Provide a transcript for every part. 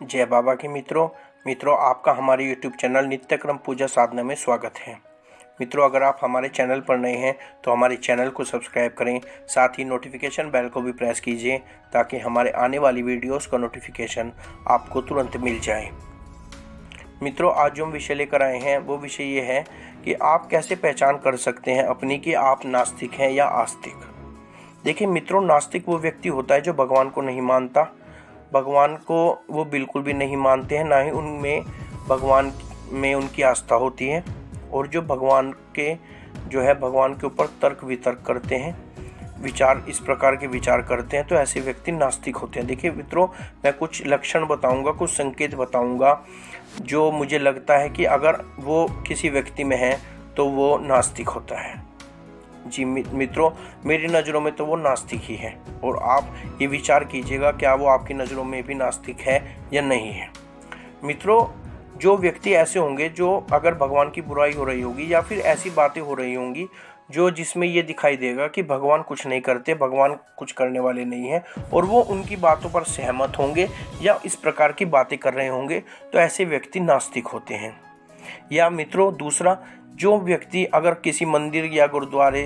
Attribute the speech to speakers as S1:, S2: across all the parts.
S1: जय बाबा के मित्रों आपका हमारे YouTube चैनल नित्यक्रम पूजा साधना में स्वागत है। मित्रों, अगर आप हमारे चैनल पर नए हैं तो हमारे चैनल को सब्सक्राइब करें, साथ ही नोटिफिकेशन बेल को भी प्रेस कीजिए ताकि हमारे आने वाली वीडियोस का नोटिफिकेशन आपको तुरंत मिल जाए। मित्रों, आज जो हम विषय लेकर आए हैं वो विषय ये है कि आप कैसे पहचान कर सकते हैं अपनी कि आप नास्तिक हैं या आस्तिक। देखिए मित्रों, नास्तिक वो व्यक्ति होता है जो भगवान को नहीं मानता, भगवान को वो बिल्कुल भी नहीं मानते हैं, ना ही उनमें भगवान में उनकी आस्था होती है, और जो भगवान के ऊपर तर्क वितर्क करते हैं, इस प्रकार के विचार करते हैं, तो ऐसे व्यक्ति नास्तिक होते हैं। देखिए मित्रों, मैं कुछ लक्षण बताऊंगा, कुछ संकेत बताऊंगा जो मुझे लगता है कि अगर वो किसी व्यक्ति में है तो वो नास्तिक होता है। जी मित्रों, मेरी नज़रों में तो वो नास्तिक ही है, और आप ये विचार कीजिएगा क्या वो आपकी नज़रों में भी नास्तिक है या नहीं है। मित्रों, जो व्यक्ति ऐसे होंगे जो अगर भगवान की बुराई हो रही होगी या फिर ऐसी बातें हो रही होंगी जिसमें ये दिखाई देगा कि भगवान कुछ नहीं करते, भगवान कुछ करने वाले नहीं हैं, और वो उनकी बातों पर सहमत होंगे या इस प्रकार की बातें कर रहे होंगे, तो ऐसे व्यक्ति नास्तिक होते हैं। या मित्रों, दूसरा, जो व्यक्ति अगर किसी मंदिर या गुरुद्वारे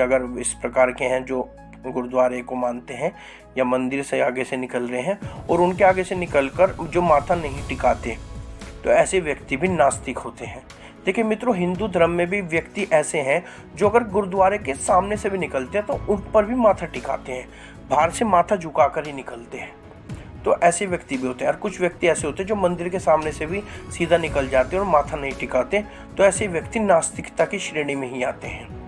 S1: अगर इस प्रकार के हैं जो गुरुद्वारे को मानते हैं या मंदिर से आगे से निकल रहे हैं और उनके आगे से निकलकर जो माथा नहीं टिकाते, तो ऐसे व्यक्ति भी नास्तिक होते हैं। देखिए मित्रों, हिंदू धर्म में भी व्यक्ति ऐसे हैं जो अगर गुरुद्वारे के सामने से भी निकलते हैं तो उन पर भी माथा टिकाते हैं, बाहर से माथा झुकाकर ही निकलते हैं, तो ऐसे व्यक्ति भी होते हैं। और कुछ व्यक्ति ऐसे होते हैं जो मंदिर के सामने से भी सीधा निकल जाते हैं और माथा नहीं टिकाते, तो ऐसे व्यक्ति नास्तिकता की श्रेणी में ही आते हैं।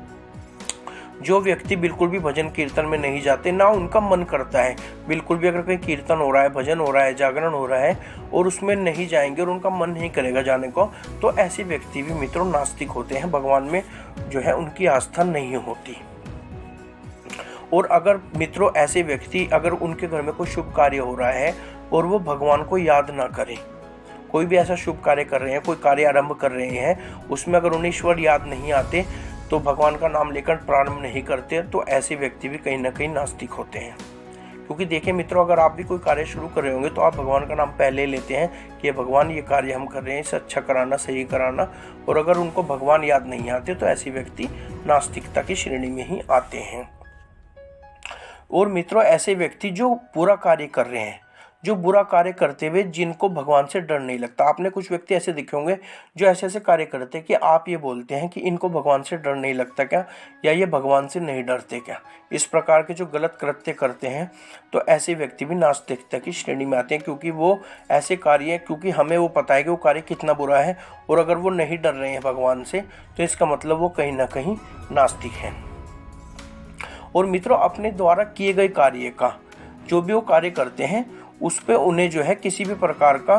S1: जो व्यक्ति बिल्कुल भी भजन कीर्तन में नहीं जाते, ना उनका मन करता है बिल्कुल भी, अगर कहीं कीर्तन हो रहा है, भजन हो रहा है, जागरण हो रहा है और उसमें नहीं जाएंगे और उनका मन नहीं करेगा जाने को, तो ऐसे व्यक्ति भी मित्रों नास्तिक होते हैं, भगवान में उनकी आस्था नहीं होती। और अगर मित्रों ऐसे व्यक्ति अगर उनके घर में कोई शुभ कार्य हो रहा है और वो भगवान को याद ना करें, कोई भी ऐसा शुभ कार्य कर रहे हैं, कोई कार्य आरंभ कर रहे हैं, उसमें अगर उन्हें ईश्वर याद नहीं आते, तो भगवान का नाम लेकर प्रारंभ नहीं करते, तो ऐसे व्यक्ति भी कहीं ना कहीं नास्तिक होते हैं। क्योंकि देखिए मित्रों, अगर आप भी कोई कार्य शुरू कर रहे होंगे तो आप भगवान का नाम पहले लेते हैं कि भगवान ये कार्य हम कर रहे हैं, इसे अच्छा कराना, सही कराना, और अगर उनको भगवान याद नहीं आते तो ऐसे व्यक्ति नास्तिकता की श्रेणी में ही आते हैं। और मित्रों, ऐसे व्यक्ति जो बुरा कार्य कर रहे हैं, जो बुरा कार्य करते हुए जिनको भगवान से डर नहीं लगता, आपने कुछ व्यक्ति ऐसे देखे होंगे जो ऐसे ऐसे कार्य करते हैं कि आप ये बोलते हैं कि इनको भगवान से डर नहीं लगता क्या, या ये भगवान से नहीं डरते क्या। इस प्रकार के जो गलत कृत्य करते हैं, तो ऐसे व्यक्ति भी नास्तिकता की श्रेणी में आते हैं, क्योंकि वो ऐसे कार्य, क्योंकि हमें वो पता है कि वो कार्य कितना बुरा है, और अगर वो नहीं डर रहे हैं भगवान से, तो इसका मतलब वो कहीं ना कहीं नास्तिक हैं। और मित्रों, अपने द्वारा किए गए कार्य का जो भी वो कार्य करते हैं उस पे उन्हें किसी भी प्रकार का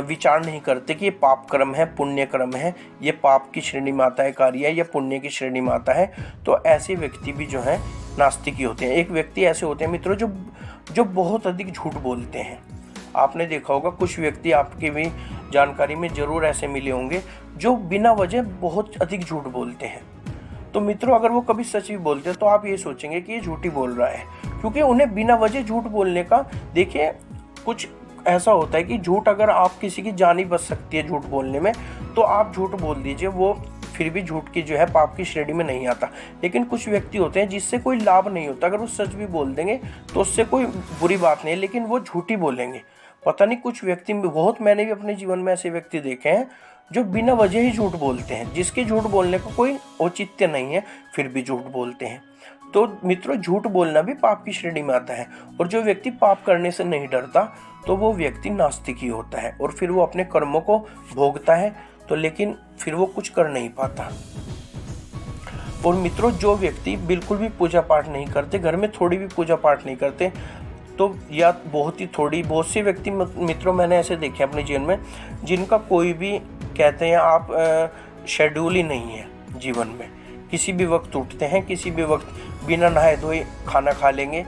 S1: विचार नहीं करते कि ये पाप कर्म है, पुण्य कर्म है, ये पाप की श्रेणी में आता है कार्य है या पुण्य की श्रेणी में आता है, तो ऐसे व्यक्ति भी नास्तिक ही होते हैं। एक व्यक्ति ऐसे होते हैं मित्रों जो बहुत अधिक झूठ बोलते हैं। आपने देखा होगा, कुछ व्यक्ति आपकी भी जानकारी में जरूर ऐसे मिले होंगे जो बिना वजह बहुत अधिक झूठ बोलते हैं। तो मित्रों, अगर वो कभी सच भी बोलते हैं तो आप ये सोचेंगे कि ये झूठी बोल रहा है, क्योंकि उन्हें बिना वजह झूठ बोलने का, देखिए कुछ ऐसा होता है कि झूठ, अगर आप किसी की जान ही बच सकती है झूठ बोलने में, तो आप झूठ बोल दीजिए, वो फिर भी झूठ की पाप की श्रेणी में नहीं आता। लेकिन कुछ व्यक्ति होते हैं जिससे कोई लाभ नहीं होता, अगर वो सच भी बोल देंगे तो उससे कोई बुरी बात नहीं है, लेकिन वो झूठी बोलेंगे। पता नहीं, कुछ व्यक्ति मैंने भी अपने जीवन में ऐसे व्यक्ति देखे हैं जो बिना वजह ही झूठ बोलते हैं, जिसके झूठ बोलने का कोई औचित्य नहीं है, फिर भी झूठ बोलते हैं। तो मित्रों, झूठ बोलना भी पाप की श्रेणी में आता है, और जो व्यक्ति पाप करने से नहीं डरता तो वो व्यक्ति नास्तिक ही होता है, और फिर वो अपने कर्मों को भोगता है, तो लेकिन फिर वो कुछ कर नहीं पाता। और मित्रों, जो व्यक्ति बिल्कुल भी पूजा पाठ नहीं करते, घर में थोड़ी भी पूजा पाठ नहीं करते, तो या बहुत से व्यक्ति मित्रों मैंने ऐसे देखे अपने जीवन में, जिनका कोई भी, कहते हैं आप, शेड्यूल ही नहीं है जीवन में। किसी भी वक्त उठते हैं, किसी भी वक्त बिना नहाए धोए खाना खा लेंगे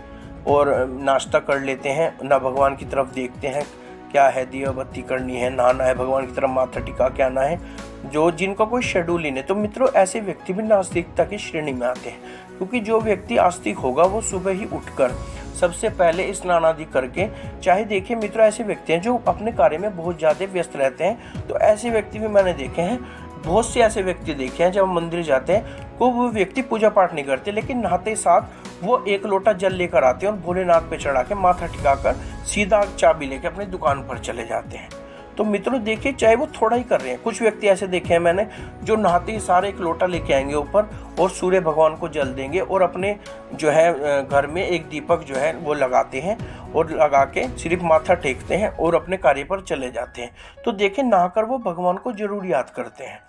S1: और नाश्ता कर लेते हैं, ना भगवान की तरफ देखते हैं क्या है, दिया बत्ती करनी है, नहाना है, भगवान की तरफ माथा टिका के आना है, जिनका कोई शेड्यूल ही नहीं। तो मित्रों, ऐसे व्यक्ति भी नास्तिकता की श्रेणी में आते हैं, क्योंकि जो व्यक्ति आस्तिक होगा वो सुबह ही उठकर सबसे पहले स्नान आदि करके, चाहे देखिए मित्रों ऐसे व्यक्ति हैं जो अपने कार्य में बहुत ज़्यादा व्यस्त रहते हैं, तो ऐसे व्यक्ति भी मैंने देखे हैं, बहुत से ऐसे व्यक्ति देखे हैं जब हम मंदिर जाते हैं तो वो व्यक्ति पूजा पाठ नहीं करते, लेकिन नहाते साथ वो 1 लोटा जल लेकर आते हैं और भोलेनाथ पे चढ़ा के माथा टिकाकर सीधा चाबी लेके अपनी दुकान पर चले जाते हैं। तो मित्रों देखिए, चाहे वो थोड़ा ही कर रहे हैं, कुछ व्यक्ति ऐसे देखे हैं मैंने जो नहाते ही सारे 1 लोटा लेके आएंगे ऊपर और सूर्य भगवान को जल देंगे और अपने जो है घर में एक दीपक जो है वो लगाते हैं और लगा के सिर्फ माथा टेकते हैं और अपने कार्य पर चले जाते हैं। तो देखिए नहाकर वो भगवान को जरूर याद करते हैं।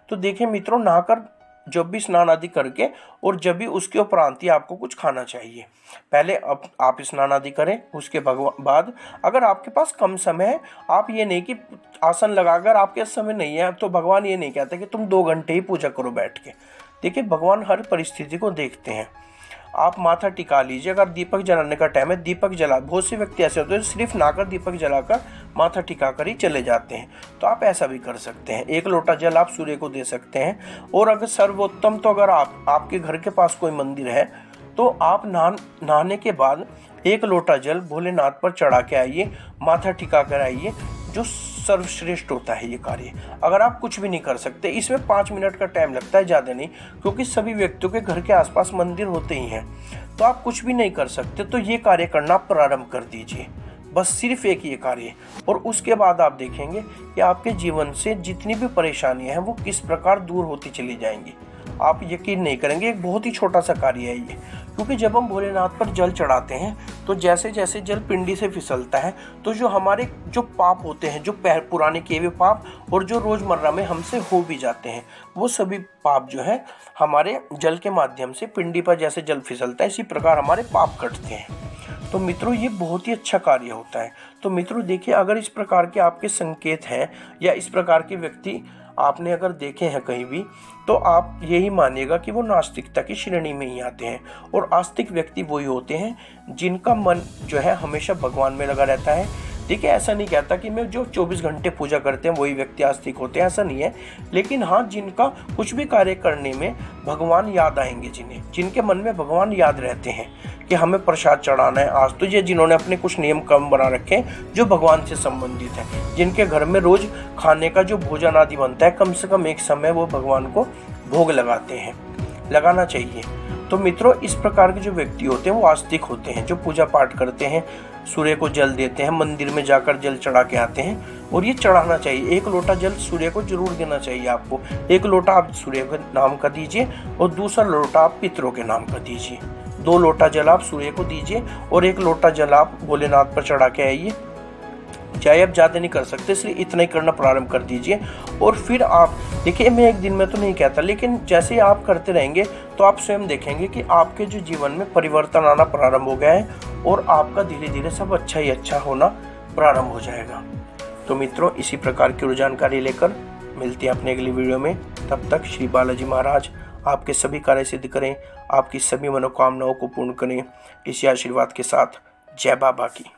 S1: तो देखिए मित्रों, नहाकर जब भी स्नान आदि करके और जब भी उसके उपरांत ही आपको कुछ खाना चाहिए। पहले अब आप स्नान आदि करें, उसके बाद अगर आपके पास कम समय है, आप ये नहीं कि आसन लगाकर आपके समय नहीं है तो भगवान ये नहीं कहते कि तुम 2 घंटे ही पूजा करो बैठ के। देखिए भगवान हर परिस्थिति को देखते हैं। आप माथा टिका लीजिए, अगर दीपक जलाने का टाइम है दीपक जला, बहुत से व्यक्ति ऐसे होते हैं सिर्फ नहाकर दीपक जलाकर माथा टिका कर ही चले जाते हैं, तो आप ऐसा भी कर सकते हैं। 1 लोटा जल आप सूर्य को दे सकते हैं। और अगर सर्वोत्तम तो अगर आपके घर के पास कोई मंदिर है तो आप नहाने के बाद 1 लोटा जल भोलेनाथ पर चढ़ा के आइए, माथा टिका कर आइए, जो सर्वश्रेष्ठ होता है ये कार्य। अगर आप कुछ भी नहीं कर सकते, इसमें 5 मिनट का टाइम लगता है, ज़्यादा नहीं, क्योंकि सभी व्यक्तियों के घर के आसपास मंदिर होते ही हैं। तो आप कुछ भी नहीं कर सकते तो ये कार्य करना प्रारंभ कर दीजिए, बस सिर्फ एक ये कार्य। और उसके बाद आप देखेंगे कि आपके जीवन से जितनी भी परेशानियां हैं वो किस प्रकार दूर होती चली जाएंगी। आप यकीन नहीं करेंगे, एक बहुत ही छोटा सा कार्य है ये। क्योंकि जब हम भोलेनाथ पर जल चढ़ाते हैं तो जैसे जैसे जल पिंडी से फिसलता है तो जो हमारे जो पाप होते हैं, जो पुराने किए हुए पाप और जो रोज़मर्रा में हमसे हो भी जाते हैं, वो सभी पाप जो है हमारे जल के माध्यम से पिंडी पर जैसे जल फिसलता है इसी प्रकार हमारे पाप कटते हैं। तो मित्रों ये बहुत ही अच्छा कार्य होता है। तो मित्रों देखिए, अगर इस प्रकार के आपके संकेत हैं या इस प्रकार के व्यक्ति आपने अगर देखे हैं कहीं भी, तो आप यही मानिएगा कि वो नास्तिकता की श्रेणी में ही आते हैं। और आस्तिक व्यक्ति वही होते हैं जिनका मन जो है हमेशा भगवान में लगा रहता है। देखिए ऐसा नहीं कहता कि मैं जो 24 घंटे पूजा करते हैं वही व्यक्ति आस्तिक होते हैं, ऐसा नहीं है। लेकिन हाँ, जिनका कुछ भी कार्य करने में भगवान याद आएंगे, जिनके मन में भगवान याद रहते हैं कि हमें प्रसाद चढ़ाना है आज, तो ये जिन्होंने अपने कुछ नियम कर्म बना रखे हैं जो भगवान से संबंधित हैं, जिनके घर में रोज खाने का जो भोजन आदि बनता है कम से कम एक समय वो भगवान को भोग लगाते हैं, लगाना चाहिए। तो मित्रों इस प्रकार के जो व्यक्ति होते हैं वो आस्तिक होते हैं, जो पूजा पाठ करते हैं, सूर्य को जल देते हैं, मंदिर में जाकर जल चढ़ा के आते हैं। और ये चढ़ाना चाहिए, 1 लोटा जल सूर्य को जरूर देना चाहिए आपको। 1 लोटा आप सूर्य के नाम का दीजिए और दूसरा लोटा आप पितरों के नाम का दीजिए। 2 लोटा जल आप सूर्य को दीजिए और 1 लोटा जल आप भोलेनाथ पर चढ़ा के आइए। चाहे आप ज़्यादा नहीं कर सकते, इसलिए इतना ही करना प्रारंभ कर दीजिए। और फिर आप देखिए, मैं एक दिन में तो नहीं कहता, लेकिन जैसे ही आप करते रहेंगे तो आप स्वयं देखेंगे कि आपके जो जीवन में परिवर्तन आना प्रारंभ हो गया है और आपका धीरे धीरे सब अच्छा ही अच्छा होना प्रारंभ हो जाएगा। तो मित्रों इसी प्रकार की जानकारी लेकर मिलते हैं अपने अगली वीडियो में। तब तक श्री बालाजी महाराज आपके सभी कार्य सिद्ध करें, आपकी सभी मनोकामनाओं को पूर्ण करें। इसी आशीर्वाद के साथ जय बाबा की।